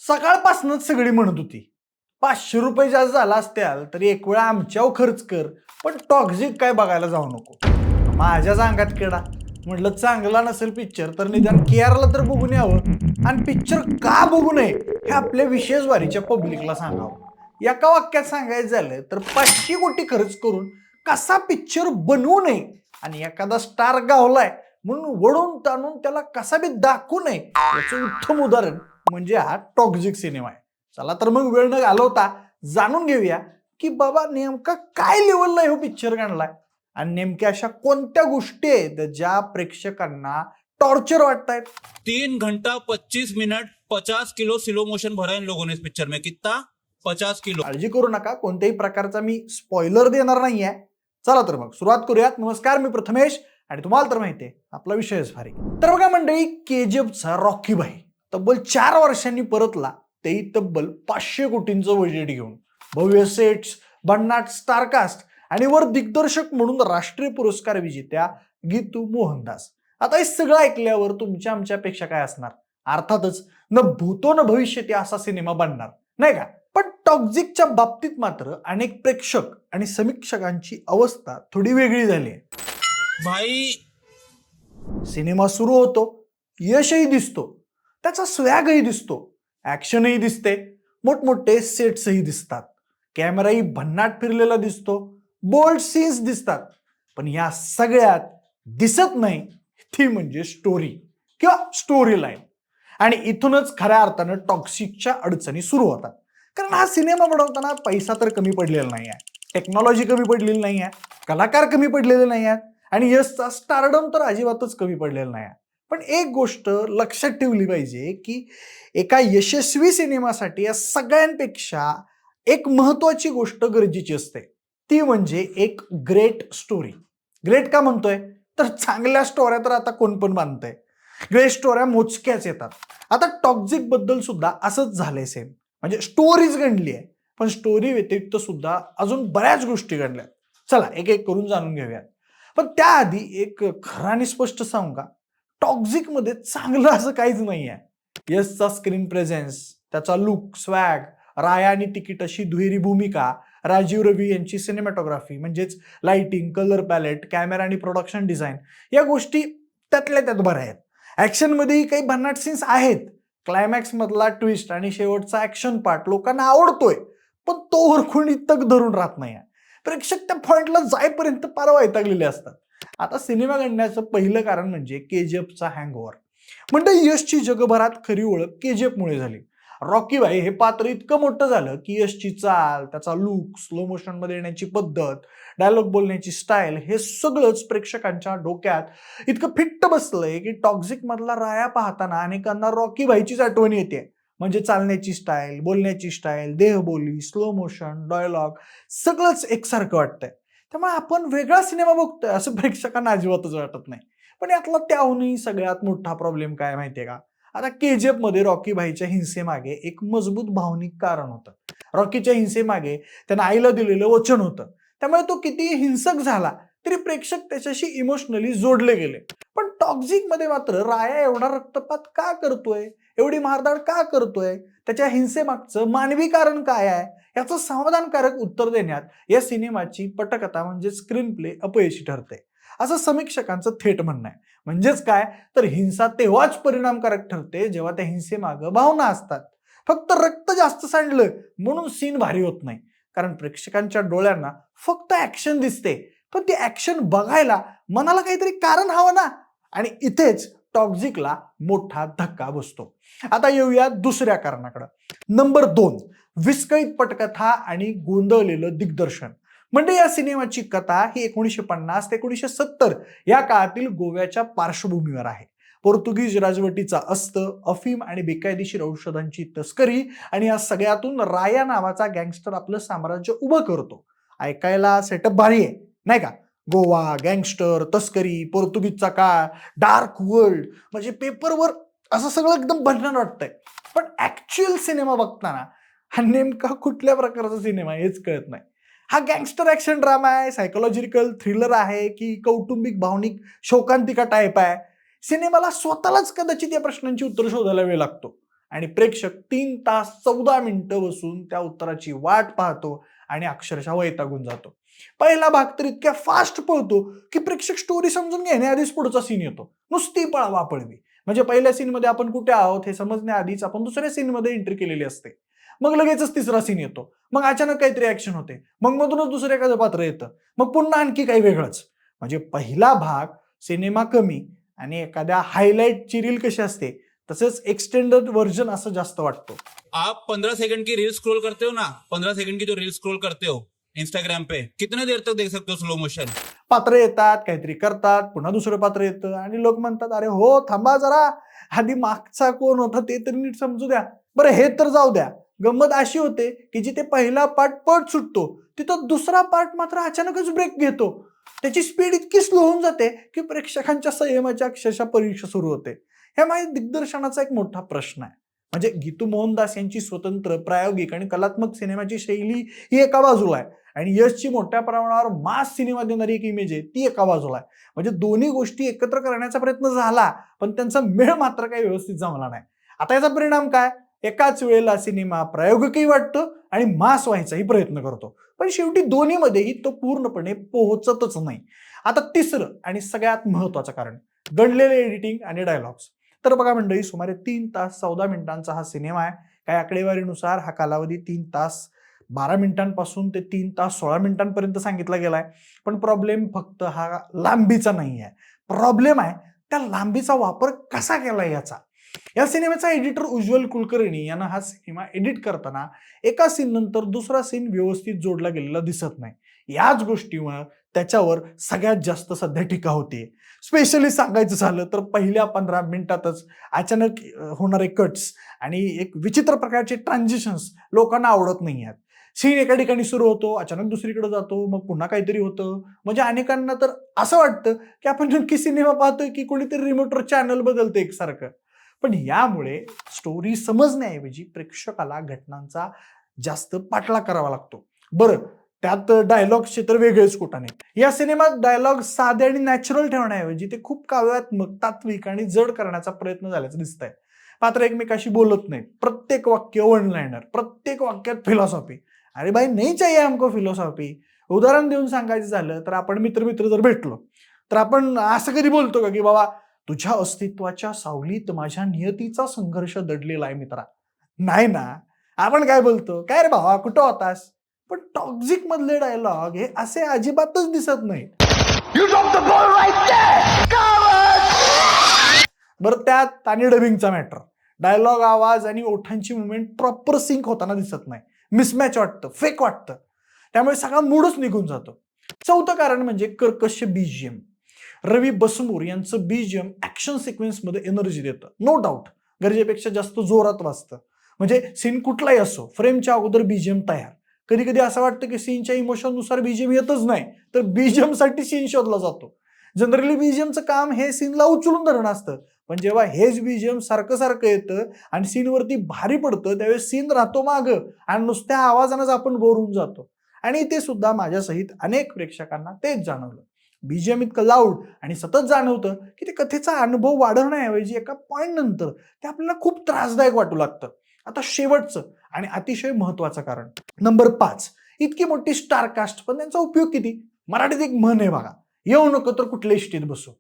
सकाळपासूनच सगळी म्हणत होती 500 रुपये जास्त झाला असत्याल तरी एक वेळा आमच्यावर खर्च कर, पण टॉक्झिक काय बघायला जाऊ नको. माझ्याच अंगात किडा. म्हटलं चांगला नसेल पिक्चर तर निदान केअरला तर बघून यावं, आणि पिक्चर का बघू नये हे आपल्या विशेष वारीच्या पब्लिकला सांगावं. एका वाक्यात सांगायचं झालं तर 500 कोटी खर्च करून कसा पिक्चर बनवू नये आणि एखादा स्टार गावलाय म्हणून वळून ताणून त्याला कसा बी दाखवू नये याचं उत्तम उदाहरण म्हणजे हा टॉक्झिक सिनेमा आहे. चला तर मग वेळ न घालवता जाणून घेऊया की बाबा नेमका काय लेवलला हो पिक्चर काढलाय आणि नेमक्या अशा कोणत्या गोष्टी आहेत ज्या प्रेक्षकांना टॉर्चर वाटतायत. 3 घंटा 25 मिनट 50 किलो स्लो मोशन भरा इन लोगों ने इस पिक्चर में. कितना? 50 किलो. काळजी करू नका, कोणत्याही प्रकारचा मी स्पॉइलर देणार नाहीये. चला तर मग सुरुवात करूयात. नमस्कार, मी प्रथमेश आणि तुम्हाला तर माहितीये आपला विषयच भारी. तर बघा मंडळी, केजीएफचा रॉकी भाई तब्बल 4 वर्षांनी परतला, तेही तब्बल 500 कोटींचं बजेट घेऊन. भव्य सेट्स, भन्नाट स्टारकास्ट आणि वर दिग्दर्शक म्हणून राष्ट्रीय पुरस्कार विजेत्या गीतू मोहनदास. आता हे सगळं ऐकल्यावर तुमच्या आमच्यापेक्षा काय असणार? अर्थातच न भूतो न भविष्यती असा सिनेमा बनणार, नाही का? पण टॉक्झिकच्या बाबतीत मात्र अनेक प्रेक्षक आणि समीक्षकांची अवस्था थोडी वेगळी झाली आहे. भाई सिनेमा सुरू होतो, यशही दिसतो, त्याचा स्वॅगही दिसतो, ऍक्शनही दिसते, मोठमोठे सेट्सही दिसतात, कॅमेराही भन्नाट फिरलेला दिसतो, बोल्ड सीन्स दिसतात. पण या सगळ्यात दिसत नाही ती म्हणजे स्टोरी किंवा स्टोरी लाईन. आणि इथूनच खऱ्या अर्थानं टॉक्सिकच्या अडचणी सुरू होतात. कारण हा सिनेमा बनवताना पैसा तर कमी पडलेला नाही आहे, टेक्नॉलॉजी कमी पडलेली नाही आहे, कलाकार कमी पडलेले नाही आहेत आणि यशचा स्टारडम तर अजिबातच कमी पडलेला नाही आहे. पण एक गोष्ट लक्षात ठेवली पाहिजे की एका यशस्वी सिनेमासाठी या सगळ्यांपेक्षा एक महत्वाची गोष्ट गरजेची असते, ती म्हणजे एक ग्रेट स्टोरी. ग्रेट का म्हणतोय? तर चांगल्या स्टोऱ्या तर आता कोण पण बांधतंय, ग्रेट स्टोऱ्या मोजक्याच येतात. आता टॉक्झिक बद्दल सुद्धा असंच झालंय सेम. म्हणजे स्टोरीज गणली आहे, पण स्टोरी व्यतिरिक्त सुद्धा अजून बऱ्याच गोष्टी घडल्यात. चला एक एक करून जाणून घेऊयात. पण त्याआधी एक खरं आणि स्पष्ट सांगू का, टॉक्झिक मध्ये चांगलं असं काहीच नाही आहे. यशचा स्क्रीन प्रेझेन्स, त्याचा लुक, स्वॅग, राया आणि तिकीट अशी दुहेरी भूमिका, राजीव रवी यांची सिनेमॅटोग्राफी म्हणजेच लाइटिंग, कलर पॅलेट, कॅमेरा आणि प्रोडक्शन डिझाईन, या गोष्टी त्यातल्या त्यात बऱ्या आहेत. ऍक्शनमध्येही काही भन्नाट सीन्स आहेत. क्लायमॅक्स मधला ट्विस्ट आणि शेवटचा ऍक्शन पार्ट लोकांना आवडतोय, पण तोवर कोणी तग धरून राहत नाही. प्रेक्षक त्या पॉइंटला जाईपर्यंत पार वैतागलेले असतात. आता सिनेमा घडण्याचं पहिलं कारण म्हणजे केजीएफचा हँगओव्हर. म्हणजे यशची जगभरात खरी ओळख केजीएफ मुळे झाली. रॉकी भाई हे पात्र इतकं मोठं झालं की यशची चाल, त्याचा लुक, स्लो मोशन मध्ये येण्याची पद्धत, डायलॉग बोलण्याची स्टाईल हे सगळंच प्रेक्षकांच्या डोक्यात इतकं फिट्ट बसलंय की टॉक्झिक मधला राया पाहताना अनेकांना रॉकी भाईचीच आठवण येते. म्हणजे चालण्याची स्टाईल, बोलण्याची स्टाईल, देहबोली, स्लो मोशन, डायलॉग सगळंच एकसारखं वाटतंय. त्यामुळे आपण वेगळा सिनेमा बघतोय असं प्रेक्षकांना अजिबातच वाटत नाही. पण यातला त्याहूनही सगळ्यात मोठा प्रॉब्लेम काय माहितीये का? आता केजीएफ मध्ये रॉकी भाईच्या हिंसेमागे एक मजबूत भावनिक कारण होतं. रॉकीच्या हिंसेमागे त्यानं आईला दिलेलं वचन होतं. त्यामुळे तो किती हिंसक झाला तरी प्रेक्षक त्याच्याशी इमोशनली जोडले गेले. पण टॉक्झिक मध्ये मात्र राया एवढा रक्तपात का करतोय, एवढी मारधाड का करतोय, त्याच्या हिंसेमागचं मानवी कारण काय आहे याचं समाधानकारक उत्तर देण्यात या सिनेमाची पटकथा म्हणजे स्क्रीन प्ले अपयशी ठरते, असं समीक्षकांचं थेट म्हणणं आहे. म्हणजेच काय, तर हिंसा तेव्हाच परिणामकारक ठरते जेव्हा त्या हिंसेमागं भावना असतात. फक्त रक्त जास्त सांडलं म्हणून सीन भारी होत नाही, कारण प्रेक्षकांच्या डोळ्यांना फक्त ऍक्शन दिसते, पण ती ऍक्शन बघायला मनाला काहीतरी कारण हवं ना. आणि इथेच टॉक्झिकला मोठा धक्का बसतो. आता येऊया दुसऱ्या कारणाकडे. नंबर 2, विस्कळीत पटकथा आणि गोंधळलेलं दिग्दर्शन. म्हणजे या सिनेमाची कथा ही 1950 ते 1970 या काळातील गोव्याच्या पार्श्वभूमीवर आहे. पोर्तुगीज राजवटीचा अस्त, अफीम आणि बेकायदेशीर औषधांची तस्करी आणि या सगळ्यातून राया नावाचा गँगस्टर आपलं साम्राज्य उभं करतो. ऐकायला सेटअप भारी आहे, नाही का? गोवा, गँगस्टर, तस्करी, पोर्तुगीजचा काळ, डार्क वर्ल्ड, म्हणजे पेपरवर असं सगळं एकदम भन्नाट वाटतंय. पण ऍक्च्युअल सिनेमा बघताना हा नेमका कुठल्या प्रकारचा सिनेमा आहे हेच कळत नाही. हा गँगस्टर ऍक्शन ड्रामा आहे, सायकोलॉजिकल थ्रिलर आहे की कौटुंबिक भावनिक शोकांतिका टाईप आहे? सिनेमाला स्वतःलाच कदाचित या प्रश्नांची उत्तर शोधायला वेळ लागतो. आणि प्रेक्षक 3 तास 14 मिनिटं बसून त्या उत्तराची वाट पाहतो आणि अक्षरशः वैतागून जातो. पहिला भाग तर इतक्या फास्ट पळतो की प्रेक्षक स्टोरी समजून घेण्याआधीच पुढचा सीन येतो. नुसती पळवापळवी. म्हणजे पहिल्या सीनमध्ये आपण कुठे आहोत हे समजण्याआधीच आपण दुसऱ्या सीनमध्ये एंट्री केलेली असते. मग लगेचच तिसरा सीन येतो. मग अचानक काहीतरी ऍक्शन होते. मग मधूनच दुसरं एखादं पात्र येतं. मग पुन्हा आणखी काही वेगळंच. म्हणजे पहिला भाग सिनेमा कमी आणि एखाद्या हायलाइटची रील कशी असते तसंच एक्सटेंडेड वर्जन असं जास्त वाटतो. आप 15 सेकंड की रील स्क्रॉल करते हो ना, 15 सेकंड की जो रील स्क्रॉल करते हो इंस्टाग्राम पे, कितने देर तक देख सकते हो स्लो मोशन? पात्र येतात, काहीतरी करतात, पुन्हा दुसरं पात्र येतं आणि लोक म्हणतात, अरे हो थांबा जरा, आधी मागचा कोण होता ते तरी नीट समजू द्या. बरं हे तर जाऊ द्या. गंमत अशी होते की जिथे पहिला पार्ट पट सुटतो तिथं दुसरा पार्ट मात्र अचानकच ब्रेक घेतो. त्याची स्पीड इतकी स्लो होऊन जाते की प्रेक्षकांच्या संयमाच्या अक्षरशः परीक्षा सुरू होते. हे माझ्या दिग्दर्शनाचा एक मोठा प्रश्न आहे. म्हणजे गीतू मोहनदास यांची स्वतंत्र प्रायोगिक आणि कलात्मक सिनेमाची शैली ही एका बाजूला आहे आणि यशची मोठ्या प्रमाणावर मास सिनेमा देणारी एक इमेज आहे ती एका बाजूला आहे. म्हणजे दोन्ही गोष्टी एकत्र करण्याचा प्रयत्न झाला पण त्यांचा मेळ मात्र काही व्यवस्थित जमला नाही. आता याचा परिणाम काय? एकाच वेळेला सिनेमा प्रायोगिकही वाटतो आणि मास व्हायचाही प्रयत्न करतो पण शेवटी दोन्हीमध्येही तो पूर्णपणे पोहोचतच नाही. आता तिसरं आणि सगळ्यात महत्वाचं कारण गणलेले एडिटिंग आणि डायलॉग्स. तर बघा मंडळी, सुमारे 3 तास 14 मिनिटांचा हा सिनेमा आहे. काही आकडेवारीनुसार हा कालावधी 3 तास 12 मिनिटांपासून ते 3 तास 16 मिनिटांपर्यंत सांगितला गेलाय. पण प्रॉब्लेम फक्त हा लांबीचा नाही आहे. प्रॉब्लेम आहे त्या लांबीचा वापर कसा केलाय याचा. या सिनेमाचा एडिटर उज्ज्वल कुलकर्णी यांना हा सिनेमा एडिट करताना एका सीन नंतर दुसरा सीन व्यवस्थित जोडला गेलेला दिसत नाही. याच गोष्टीमुळे त्याच्यावर सगळ्यात जास्त सध्या टीका होते. स्पेशली सांगायचं झालं तर पहिल्या 15 मिनिटातच अचानक होणारे कट्स आणि एक विचित्र प्रकारचे ट्रान्झिशन्स लोकांना आवडत नाही आहेत. सीन एका ठिकाणी सुरू होतो, अचानक दुसरीकडे जातो, मग पुन्हा काहीतरी होतं. म्हणजे अनेकांना तर असं वाटतं की आपण नक्की सिनेमा पाहतोय की कोणीतरी रिमोटवर चॅनल बदलतं एकसारखं. पण यामुळे स्टोरी समजण्याऐवजी प्रेक्षकाला घटनांचा जास्त पाठलाग करावा लागतो. बरं, त्यात डायलॉग्सचे तर वेगळेच कुठाने. या सिनेमात डायलॉग साधे आणि नॅचरल ठेवण्याऐवजी ते खूप काव्यात्मक, तात्विक आणि जड करण्याचा प्रयत्न झाल्याचं दिसतंय. पात्र एकमेकाशी बोलत नाहीत. प्रत्येक वाक्य वन लाइनर, प्रत्येक वाक्यात फिलॉसॉफी. अरे भाई नाही चाहिए हमको फिलॉसॉफी. उदाहरण देऊन सांगायचं झालं तर आपण मित्र जर भेटलो तर आपण असं कधी बोलतो का की बाबा तुझ्या अस्तित्वाच्या सावलीत माझ्या नियतीचा संघर्ष दडलेला आहे मित्रा? नाही ना. आपण काय बोलतो, काय रे भावा कुठं होतास? पण टॉक्झिक मधले डायलॉग हे असे अजिबातच दिसत नाही. बरं, त्यात आणि डबिंगचा मॅटर. डायलॉग, आवाज आणि ओठांची मुवमेंट प्रॉपर सिंक होताना दिसत नाही. मिसमॅच वाटतं, फेक वाटतं. त्यामुळे सगळा मूडच निघून जातो. चौथं कारण म्हणजे कर्कश बीजीएम. रवी बसमूर यांचं बीजीएम ऍक्शन सिक्वेन्समध्ये एनर्जी देतं, नो डाऊट. गरजेपेक्षा जास्त जोरात वाजतं. म्हणजे सीन कुठलाही असो, फ्रेमच्या अगोदर बीजीएम तयार. कधी कधी असं वाटतं की सीनच्या इमोशननुसार बीजीएम येतच नाही तर बीजीएम साठी सीन शोधला जातो. जनरली बीजीएमचं काम हे सीनला उचलून धरणं असतं. पण जेव्हा हेच बीजीएम सारखं सारखं येतं आणि सीनवरती भारी पडतं त्यावेळेस सीन राहतो मागं आणि नुसत्या आवाजानंच आपण बोर होऊन जातो. आणि ते सुद्धा माझ्यासहित अनेक प्रेक्षकांना तेच जाणवलं. बीजीएम इतकं लाऊड आणि सतत जाणवतं की ते कथेचा अनुभव वाढवण्याऐवजी एका पॉइंट नंतर ते आपल्याला खूप त्रासदायक वाटू लागतं. आता शेवटचं आणि अतिशय महत्वाचं कारण नंबर 5. इतकी मोठी स्टार कास्ट पण त्यांचा उपयोग किती? मराठीत एक म्हण आहे बघा, येऊ नको तर कुठल्या इष्टीत बसू.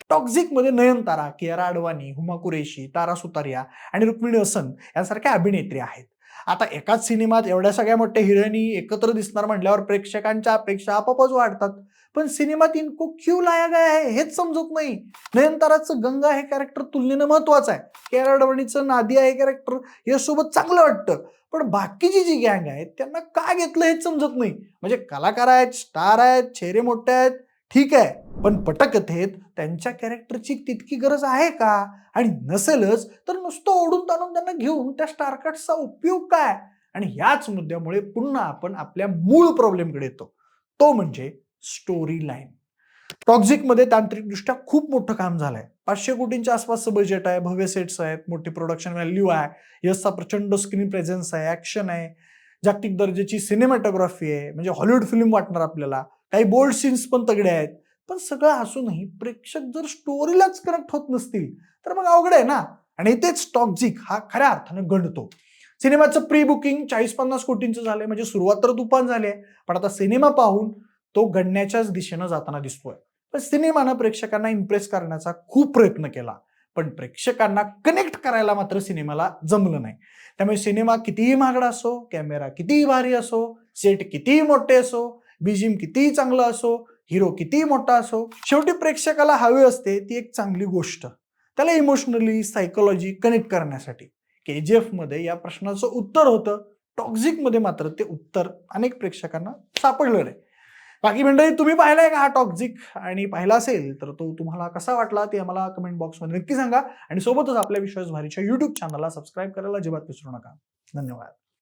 टॉक्झिक मध्ये नयनतारा, कियारा अडवाणी, हुमा कुरेशी, तारा सुतारिया आणि रुक्मिणी हसन यांसारख्या अभिनेत्री आहेत. आता एकाच सिनेमात एवढ्या सगळ्या मोठ्या हिरोईनी एकत्र दिसणार म्हटल्यावर प्रेक्षकांच्या अपेक्षा आपोआपच वाढतात. पण सिनेमात इनको क्यू लाया गया है हेच समजत नाही. नयनताराचं गंगा हे कॅरेक्टर तुलनेनं महत्वाचं आहे. कियारा अडवाणीचं नादिया हे कॅरेक्टर यासोबत चांगलं वाटतं. पण बाकीची जी गँग आहेत त्यांना का घेतलं हेच समजत नाही. म्हणजे कलाकार आहेत, स्टार आहेत, चेहरे मोठे आहेत, ठीक आहे. पण पटकथेत त्यांच्या कॅरेक्टरची तितकी गरज आहे का? आणि नसेलच तर नुसतं ओढून ताणून त्यांना घेऊन त्या स्टारकास्टचा उपयोग काय? आणि याच मुद्द्यामुळे पुन्हा आपण आपल्या मूळ प्रॉब्लेमकडे येतो, तो म्हणजे स्टोरी लाईन. टॉक्झिक मध्ये तांत्रिकदृष्ट्या खूप मोठं काम झालंय. 500 कोटींच्या आसपासचं बजेट आहे, भव्य सेट्स आहेत, मोठी प्रोडक्शन व्हॅल्यू आहे, यशचा प्रचंड स्क्रीन प्रेझेन्स आहे, ऍक्शन आहे, जागतिक दर्जाची सिनेमॅटोग्राफी आहे, म्हणजे हॉलिवूड फिल्म वाटणार आपल्याला. काही बोल्ड सीन्स पण तगडे आहेत. पण सगळं असूनही प्रेक्षक जर स्टोरीलाच कनेक्ट होत नसतील तर मग अवघड आहे ना. आणि तेच टॉक्झिक हा खऱ्या अर्थाने गणतो. सिनेमाचं प्री बुकिंग 40-50 कोटींचं झालंय, म्हणजे सुरुवात तर तुफान झाली आहे, पण आता सिनेमा पाहून तो गणण्याच्याच दिशेनं जाताना दिसतोय. पण सिनेमानं प्रेक्षकांना इम्प्रेस करण्याचा खूप प्रयत्न केला, पण प्रेक्षकांना कनेक्ट करायला मात्र सिनेमाला जमलं नाही. त्यामुळे सिनेमा कितीही महागडा असो, कॅमेरा कितीही भारी असो, सेट कितीही मोठे असो, बीजीएम कितीही चांगलं असो, हिरो कितीही मोठा असो, शेवटी प्रेक्षकाला हवी असते ती एक चांगली गोष्ट, त्याला इमोशनली सायकोलॉजी कनेक्ट करण्यासाठी. KGF मध्ये या प्रश्नाचं उत्तर होतं, टॉक्झिक मध्ये मात्र ते उत्तर अनेक प्रेक्षकांना सापडलं नाही. बाकी मंडळी, तुम्ही पाहिलाय का हा टॉक्झिक? आणि पाहिला असेल तर तो तुम्हाला कसा वाटला ते आम्हाला कमेंट बॉक्समध्ये नक्की सांगा. आणि सोबतच आपल्या विश्वास भारीच्या YouTube चॅनलला सबस्क्राईब करायला अजिबात विसरू नका. धन्यवाद.